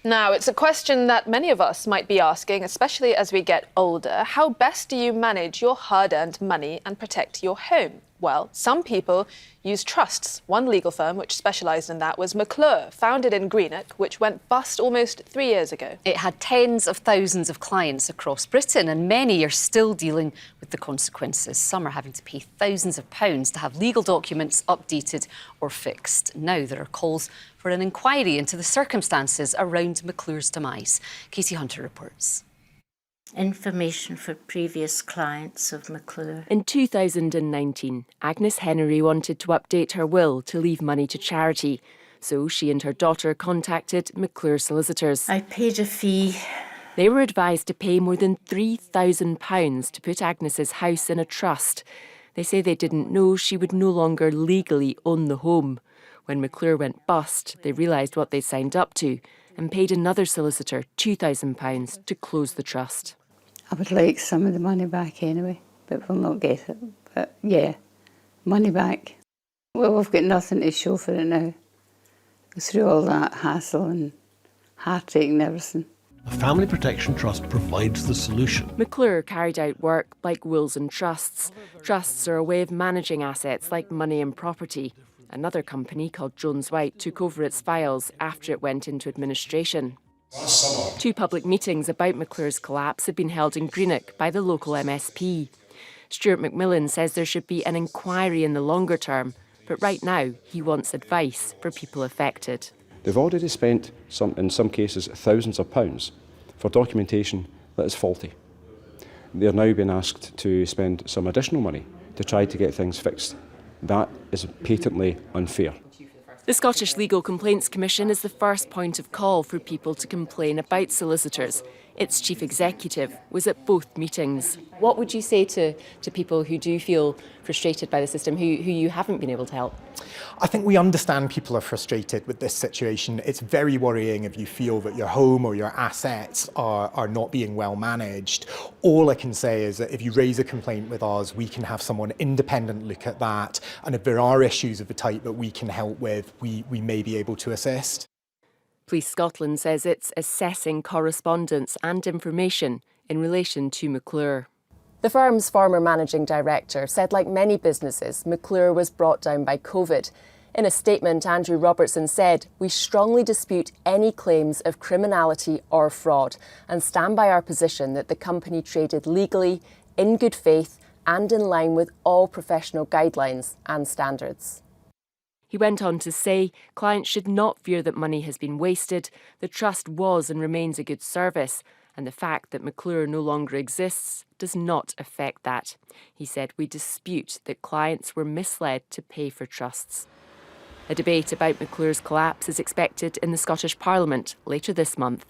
Now, it's a question that many of us might be asking, especially as we get older. How best do you manage your hard-earned money and protect your home? Well, some people use trusts. One legal firm which specialised in that was McClure, founded in Greenock, which went bust almost 3 years ago. It had tens of thousands of clients across Britain, and many are still dealing with the consequences. Some are having to pay thousands of pounds to have legal documents updated or fixed. Now there are calls for an inquiry into the circumstances around McClure's demise. Katie Hunter reports. Information for previous clients of McClure. In 2019, Agnes Henry wanted to update her will to leave money to charity, so she and her daughter contacted McClure Solicitors. I paid a fee. They were advised to pay more than £3,000 to put Agnes's house in a trust. They say they didn't know she would no longer legally own the home. When McClure went bust, they realised what they'd signed up to and paid another solicitor £2,000 to close the trust. I would like some of the money back anyway, but we'll not get it. But yeah, money back. Well, we've got nothing to show for it now. Through all that hassle and heartache and everything. A family protection trust provides the solution. McClure carried out work like wills and trusts. Trusts are a way of managing assets like money and property. Another company called Jones White took over its files after it went into administration. 2 public meetings about McClure's collapse have been held in Greenock by the local MSP. Stuart McMillan says there should be an inquiry in the longer term, but right now he wants advice for people affected. They've already spent, in some cases, thousands of pounds for documentation that is faulty. They're now being asked to spend some additional money to try to get things fixed. That is patently unfair. The Scottish Legal Complaints Commission is the first point of call for people to complain about solicitors. Its chief executive was at both meetings. What would you say to people who do feel frustrated by the system, who you haven't been able to help? I think we understand people are frustrated with this situation. It's very worrying if you feel that your home or your assets are not being well managed. All I can say is that if you raise a complaint with us, we can have someone independent look at that. And if there are issues of the type that we can help with, we may be able to assist. Police Scotland says it's assessing correspondence and information in relation to McClure. The firm's former managing director said, like many businesses, McClure was brought down by COVID. In a statement, Andrew Robertson said, "We strongly dispute any claims of criminality or fraud and stand by our position that the company traded legally, in good faith and in line with all professional guidelines and standards." He went on to say clients should not fear that money has been wasted. The trust was and remains a good service, and the fact that McClure no longer exists does not affect that. He said, "We dispute that clients were misled to pay for trusts." A debate about McClure's collapse is expected in the Scottish Parliament later this month.